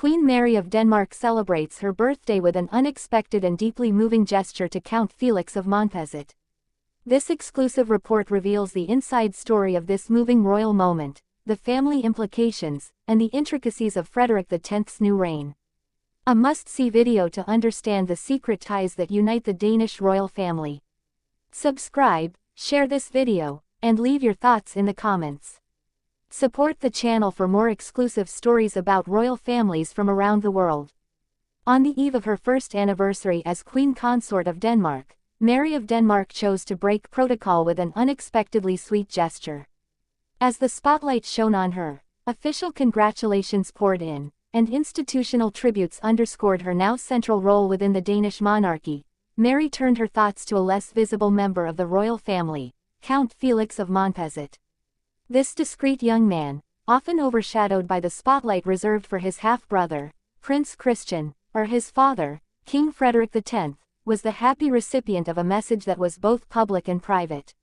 Queen Mary of Denmark celebrates her birthday with an unexpected and deeply moving gesture to Count Felix of Montpezat. This exclusive report reveals the inside story of this moving royal moment, the family implications, and the intricacies of Frederick X's new reign. A must-see video to understand the secret ties that unite the Danish royal family. Subscribe, share this video, and leave your thoughts in the comments. Support the channel for more exclusive stories about royal families from around the world. On the eve of her first anniversary as Queen Consort of Denmark, Mary of Denmark chose to break protocol with an unexpectedly sweet gesture. As the spotlight shone on her, official congratulations poured in, and institutional tributes underscored her now central role within the Danish monarchy. Mary turned her thoughts to a less visible member of the royal family, Count Felix of Montpezat. This discreet young man, often overshadowed by the spotlight reserved for his half-brother, Prince Christian, or his father, King Frederick X, was the happy recipient of a message that was both public and private.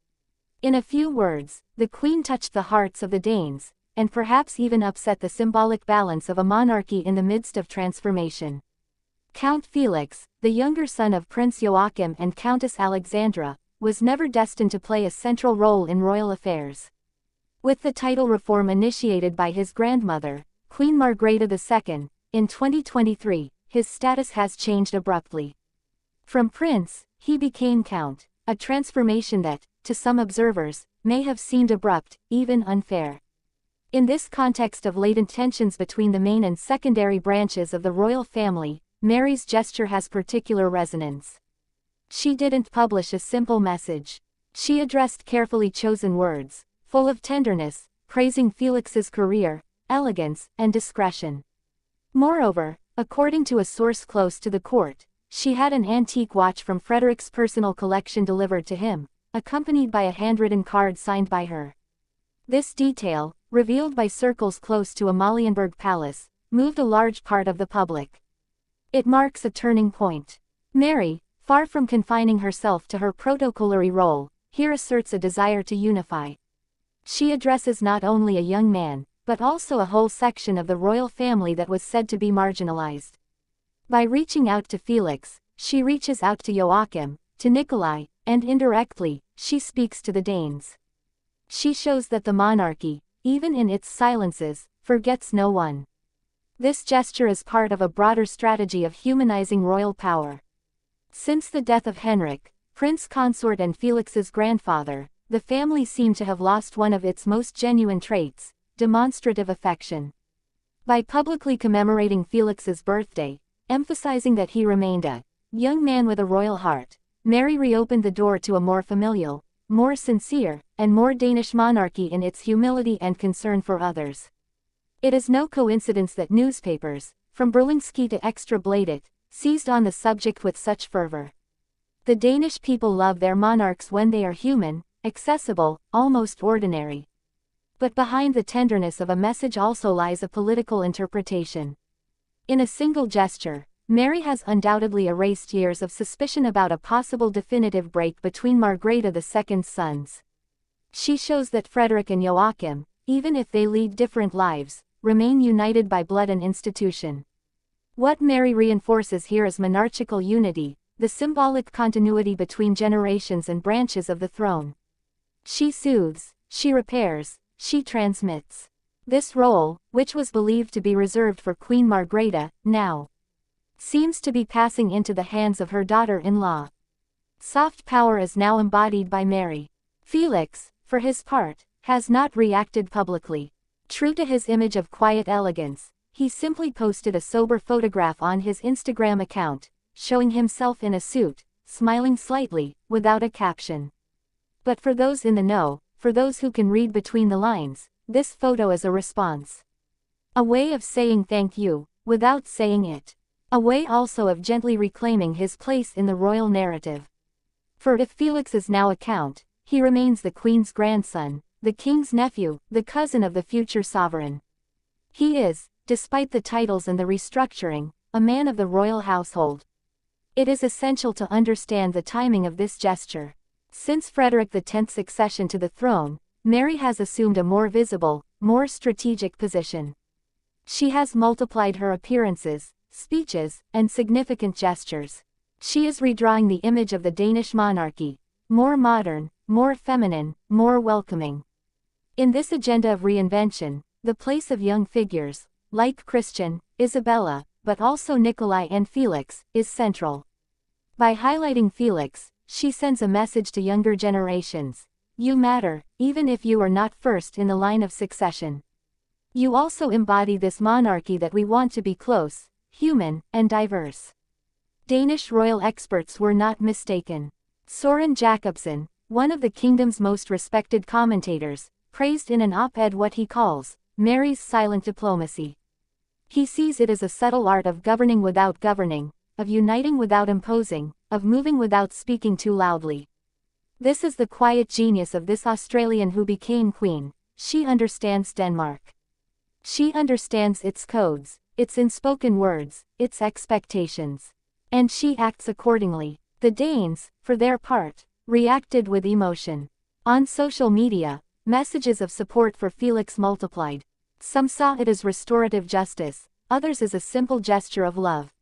In a few words, the Queen touched the hearts of the Danes, and perhaps even upset the symbolic balance of a monarchy in the midst of transformation. Count Felix, the younger son of Prince Joachim and Countess Alexandra, was never destined to play a central role in royal affairs. With the title reform initiated by his grandmother, Queen Margrethe II, in 2023, his status has changed abruptly. From prince, he became count, a transformation that, to some observers, may have seemed abrupt, even unfair. In this context of latent tensions between the main and secondary branches of the royal family, Mary's gesture has particular resonance. She didn't publish a simple message. She addressed carefully chosen words, full of tenderness, praising Felix's career, elegance, and discretion. Moreover, according to a source close to the court, she had an antique watch from Frederick's personal collection delivered to him, accompanied by a handwritten card signed by her. This detail, revealed by circles close to Amalienborg Palace, moved a large part of the public. It marks a turning point. Mary, far from confining herself to her protocolary role, here asserts a desire to unify. She addresses not only a young man, but also a whole section of the royal family that was said to be marginalized. By reaching out to Felix, she reaches out to Joachim, to Nikolai, and indirectly, she speaks to the Danes. She shows that the monarchy, even in its silences, forgets no one. This gesture is part of a broader strategy of humanizing royal power. Since the death of Henrik, Prince Consort and Felix's grandfather, the family seemed to have lost one of its most genuine traits, demonstrative affection. By publicly commemorating Felix's birthday, emphasizing that he remained a young man with a royal heart, Mary reopened the door to a more familial, more sincere, and more Danish monarchy in its humility and concern for others. It is no coincidence that newspapers, from Berlingske to Extra Bladet, seized on the subject with such fervor. The Danish people love their monarchs when they are human, accessible, almost ordinary. But behind the tenderness of a message also lies a political interpretation. In a single gesture, Mary has undoubtedly erased years of suspicion about a possible definitive break between Margrethe II's sons. She shows that Frederick and Joachim, even if they lead different lives, remain united by blood and institution. What Mary reinforces here is monarchical unity, the symbolic continuity between generations and branches of the throne. She soothes, she repairs, she transmits. This role, which was believed to be reserved for Queen Margrethe, now seems to be passing into the hands of her daughter-in-law. Soft power is now embodied by Mary. Felix, for his part, has not reacted publicly. True to his image of quiet elegance, he simply posted a sober photograph on his Instagram account, showing himself in a suit, smiling slightly, without a caption. But for those in the know, for those who can read between the lines, this photo is a response. A way of saying thank you, without saying it. A way also of gently reclaiming his place in the royal narrative. For if Felix is now a count, he remains the Queen's grandson, the King's nephew, the cousin of the future sovereign. He is, despite the titles and the restructuring, a man of the royal household. It is essential to understand the timing of this gesture. Since Frederick X's succession to the throne, Mary has assumed a more visible, more strategic position. She has multiplied her appearances, speeches, and significant gestures. She is redrawing the image of the Danish monarchy, more modern, more feminine, more welcoming. In this agenda of reinvention, the place of young figures, like Christian, Isabella, but also Nikolai and Felix, is central. By highlighting Felix, she sends a message to younger generations. You matter, even if you are not first in the line of succession. You also embody this monarchy that we want to be close, human, and diverse. Danish royal experts were not mistaken. Søren Jacobsen, one of the kingdom's most respected commentators, praised in an op-ed what he calls Mary's silent diplomacy. He sees it as a subtle art of governing without governing, of uniting without imposing, of moving without speaking too loudly. This is the quiet genius of this Australian who became queen. She understands Denmark. She understands its codes, its unspoken words, its expectations. And she acts accordingly. The Danes, for their part, reacted with emotion. On social media, messages of support for Felix multiplied. Some saw it as restorative justice, others as a simple gesture of love.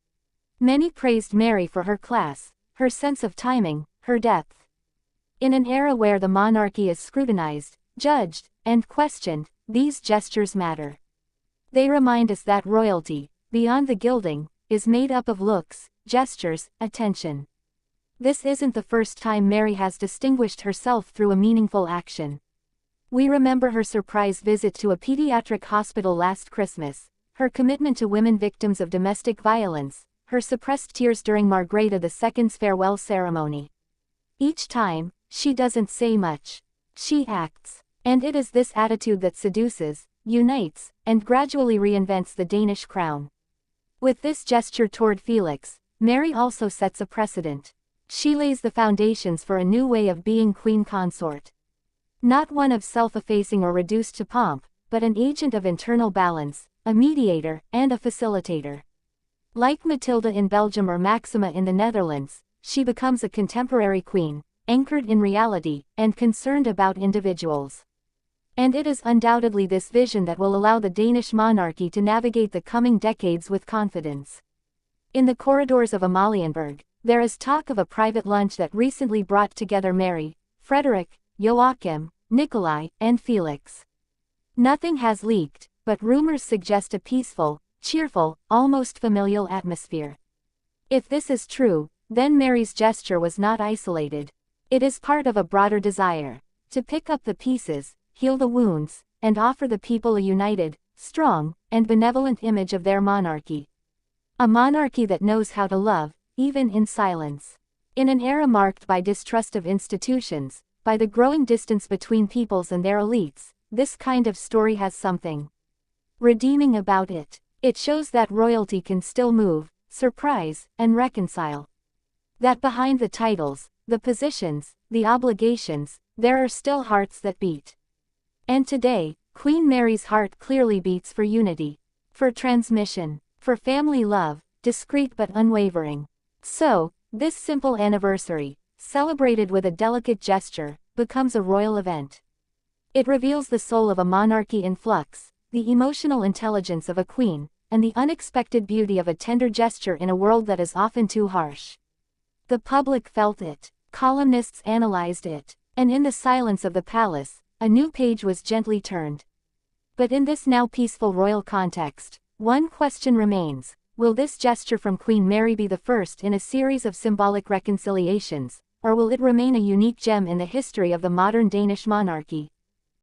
Many praised Mary for her class, her sense of timing, her depth. In an era where the monarchy is scrutinized, judged, and questioned, these gestures matter. They remind us that royalty, beyond the gilding, is made up of looks, gestures, attention. This isn't the first time Mary has distinguished herself through a meaningful action. We remember her surprise visit to a pediatric hospital last Christmas, her commitment to women victims of domestic violence, her suppressed tears during Margrethe II's farewell ceremony. Each time, she doesn't say much. She acts. And it is this attitude that seduces, unites, and gradually reinvents the Danish crown. With this gesture toward Felix, Mary also sets a precedent. She lays the foundations for a new way of being queen consort. Not one of self-effacing or reduced to pomp, but an agent of internal balance, a mediator, and a facilitator. Like Matilda in Belgium or Maxima in the Netherlands, she becomes a contemporary queen, anchored in reality, and concerned about individuals. And it is undoubtedly this vision that will allow the Danish monarchy to navigate the coming decades with confidence. In the corridors of Amalienborg, there is talk of a private lunch that recently brought together Mary, Frederick, Joachim, Nikolai, and Felix. Nothing has leaked, but rumors suggest a peaceful, cheerful, almost familial atmosphere. If this is true, then Mary's gesture was not isolated. It is part of a broader desire to pick up the pieces, heal the wounds, and offer the people a united, strong, and benevolent image of their monarchy. A monarchy that knows how to love, even in silence. In an era marked by distrust of institutions, by the growing distance between peoples and their elites, this kind of story has something redeeming about it. It shows that royalty can still move, surprise, and reconcile. That behind the titles, the positions, the obligations, there are still hearts that beat. And today, Queen Mary's heart clearly beats for unity, for transmission, for family love, discreet but unwavering. So, this simple anniversary, celebrated with a delicate gesture, becomes a royal event. It reveals the soul of a monarchy in flux, the emotional intelligence of a queen, and the unexpected beauty of a tender gesture in a world that is often too harsh. The public felt it, columnists analyzed it, and in the silence of the palace, a new page was gently turned. But in this now peaceful royal context, one question remains: will this gesture from Queen Mary be the first in a series of symbolic reconciliations, or will it remain a unique gem in the history of the modern Danish monarchy?